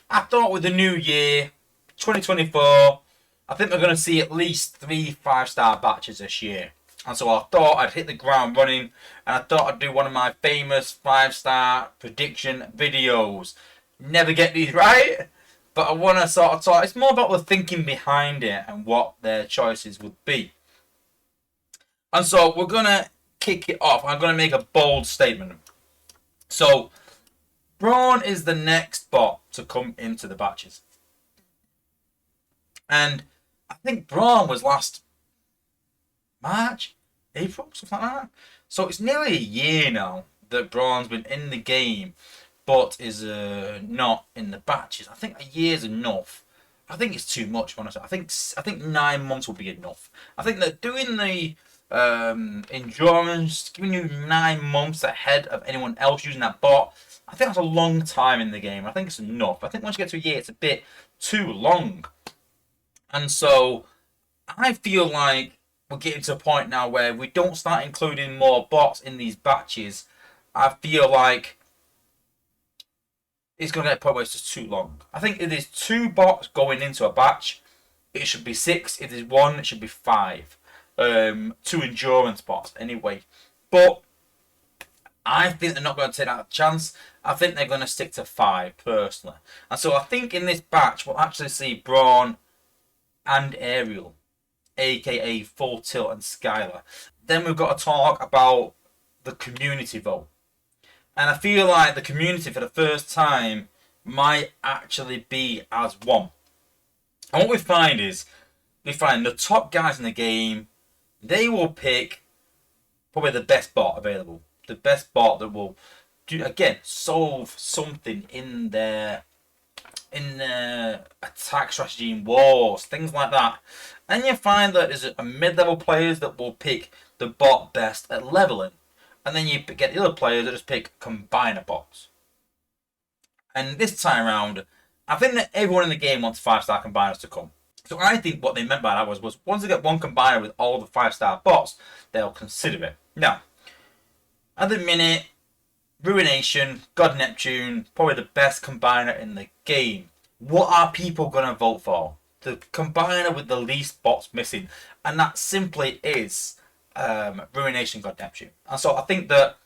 I thought with the new year, 2024, I think we're going to see at least 3 5-star batches this year. And so I thought I'd hit the ground running, and I thought I'd do one of my famous 5-star prediction videos. Never get these right, but I want to sort of talk. It's more about the thinking behind it and what their choices would be. And so we're going to kick it off. I'm going to make a bold statement. So, Brawn is the next bot to come into the batches. And I think Brawn was last March, April, something like that. So it's nearly a year now that Brawn's been in the game, but is not in the batches. I think a year's enough. I think it's too much, honestly. I think 9 months will be enough. I think that doing the endurance, giving you 9 months ahead of anyone else using that bot, I think that's a long time in the game. I think it's enough. I think once you get to a year, it's a bit too long. And so I feel like we're getting to a point now where we don't start including more bots in these batches. I feel like it's going to get a point where it's just too long. I think if there's 2 bots going into a batch, it should be 6. If there's 1, it should be 5. 2 endurance bots anyway. But I think they're not going to take that chance. I think they're going to stick to 5 personally. And so I think in this batch we'll actually see Brawn and Ariel, aka Full Tilt and Skylar. Then we've got to talk about the community vote. And I feel like the community for the first time might actually be as one. And what we find is, we find the top guys in the game, they will pick probably the best bot available. The best bot that will do, again, solve something in their attack strategy in wars, things like that. And you find that there's a mid-level players that will pick the bot best at leveling. And then you get the other players that just pick combiner bots. And this time around, I think that everyone in the game wants 5-star combiners to come. So I think what they meant by that was once they get one combiner with all the 5-star bots, they'll consider it. Now, at the minute, Ruination, God Neptune, probably the best combiner in the game. What are people going to vote for? The combiner with the least bots missing. And that simply is Ruination, God Neptune. And so I think that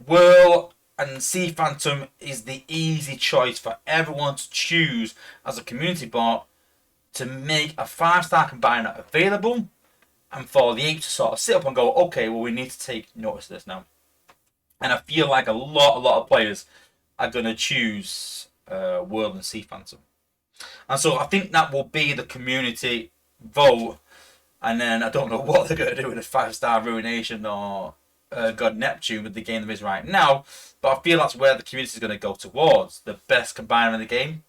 Whirl and Sea Phantom is the easy choice for everyone to choose as a community bot to make a 5-star combiner available, and for the Ape to sort of sit up and go, okay, well, we need to take notice of this now. And I feel like a lot of players are going to choose Whirl and Sea Phantom. And so I think that will be the community vote. And then I don't know what they're going to do with a 5-star Ruination or God Neptune with the game there is right now. But I feel that's where the community is going to go towards. The best combiner in the game.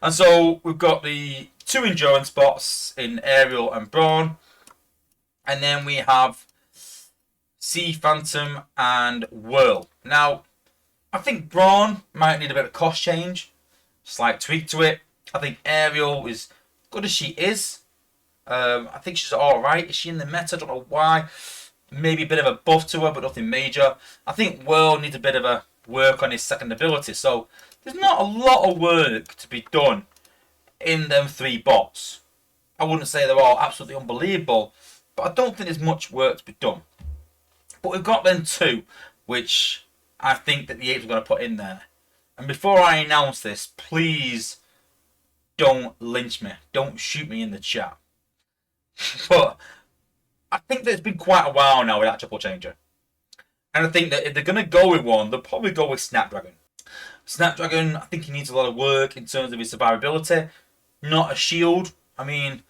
And so we've got the 2 endurance bots in Ariel and Brawn. And then we have Sea Phantom and Whirl. Now, I think Brawn might need a bit of cost change. Slight tweak to it. I think Ariel is good as she is. I think she's alright. Is she in the meta? I don't know why. Maybe a bit of a buff to her, but nothing major. I think Whirl needs a bit of a work on his second ability. So, there's not a lot of work to be done in them 3 bots. I wouldn't say they're all absolutely unbelievable, but I don't think there's much work to be done. But we've got them 2, which I think that the Apes are going to put in there. And before I announce this, please don't lynch me. Don't shoot me in the chat. But I think that it's been quite a while now with that triple changer. And I think that if they're going to go with one, they'll probably go with Snapdragon. Snapdragon, I think he needs a lot of work in terms of his survivability. Not a shield. I mean,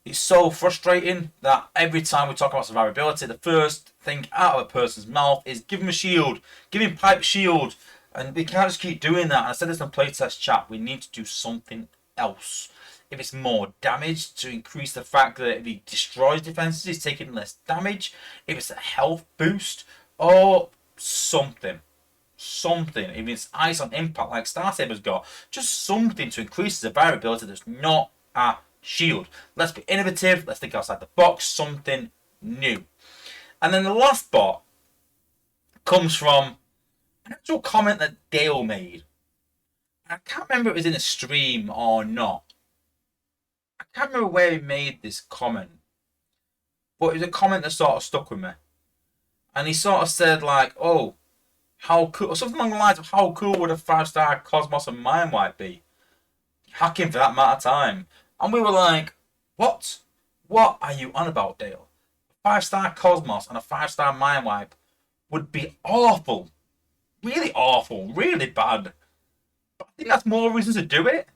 it's so frustrating that every time we talk about survivability, the first thing out of a person's mouth is give him a shield. Give him pipe shield. And we can't just keep doing that. And I said this in playtest chat. We need to do something else. If it's more damage, to increase the fact that if he destroys defenses, he's taking less damage. If it's a health boost, or something. Something. If it's ice on impact like Star Saber's got, just something to increase the survivability that's not a shield. Let's be innovative. Let's think outside the box. Something new. And then the last bot comes from an actual comment that Dale made. I can't remember if it was in a stream or not. I can't remember where he made this comment, but it was a comment that sort of stuck with me. And he sort of said like, "Oh, how cool," or something along the lines of, "How cool would a 5-star Cosmos and Mindwipe be? Hacking for that amount of time." And we were like, "What? What are you on about, Dale? 5-star Cosmos and a 5-star Mindwipe would be awful, really awful, really bad." But I think that's more reasons to do it.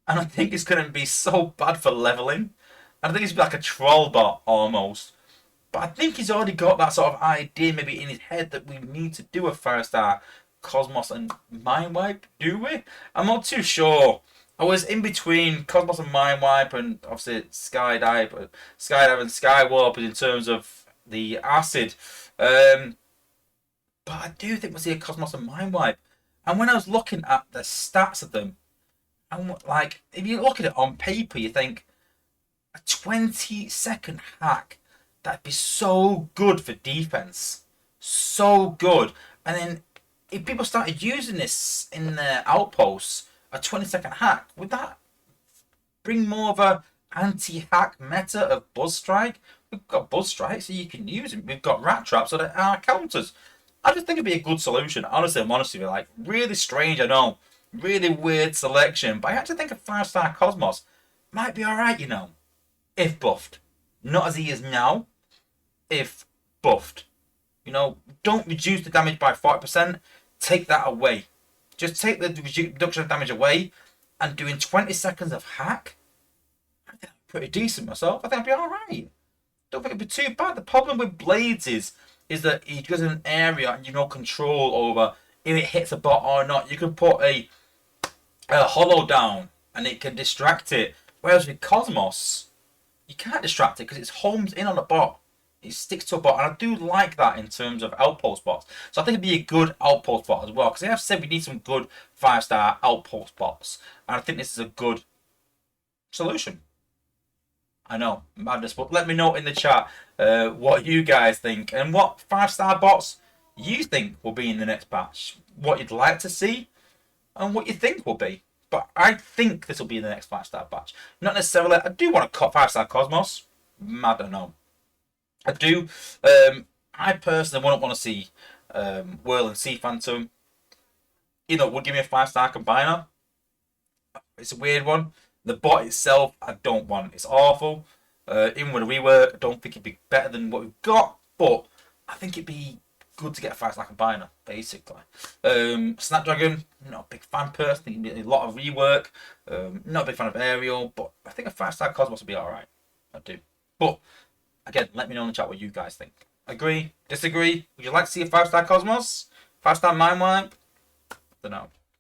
And I think it's going to be so bad for leveling. And I think it's like a troll bot almost. But I think he's already got that sort of idea maybe in his head that we need to do a 5-star Cosmos and Mindwipe, do we? I'm not too sure. I was in between Cosmos and Mindwipe and obviously Skydive and Skywarp in terms of the acid. But I do think we'll see a Cosmos and Mindwipe. And when I was looking at the stats of them, and like if you look at it on paper, you think a 20-second hack, that'd be so good for defense, so good. And then if people started using this in their outposts, a 20-second hack, would that bring more of a anti-hack meta of Buzz Strike? We've got Buzz Strike, so you can use it. We've got Rat Trap, so there are counters. I just think it'd be a good solution. Honestly, I'm honest with you, like really strange, I know, really weird selection, but I actually think a 5-star Cosmos might be alright, you know, if buffed. Not as he is now, if buffed. You know, don't reduce the damage by 40%, take that away. Just take the reduction of damage away, and doing 20 seconds of hack, I think that'd be pretty decent myself. I think I'd be alright. Don't think it'd be too bad. The problem with Blades is that he goes in an area and you've no control over if it hits a bot or not. You can put a hollow down and it can distract it. Whereas with Cosmos, you can't distract it because it's homes in on a bot. It sticks to a bot, and I do like that in terms of outpost bots. So I think it'd be a good outpost bot as well, because they have said we need some good 5-star outpost bots, and I think this is a good solution. I know, madness, but let me know in the chat what you guys think and what 5-star bots you think will be in the next patch. What you'd like to see and what you think will be. But I think this will be in the next 5-star patch. Not necessarily. I do want a 5-star Cosmos. I don't know. I do. I personally wouldn't want to see Whirl and Sea Phantom. You know, would give me a 5-star combiner. It's a weird one. The bot itself, I don't want. It's awful. Even with a rework, I don't think it'd be better than what we've got. But I think it'd be good to get a 5-star combiner, basically. Snapdragon, not a big fan personally. A lot of rework. Not a big fan of Aerial, but I think a 5-star Cosmos would be alright. I do. But again, let me know in the chat what you guys think. Agree? Disagree? Would you like to see a 5-star Cosmos? 5-star Mindwipe? I don't know.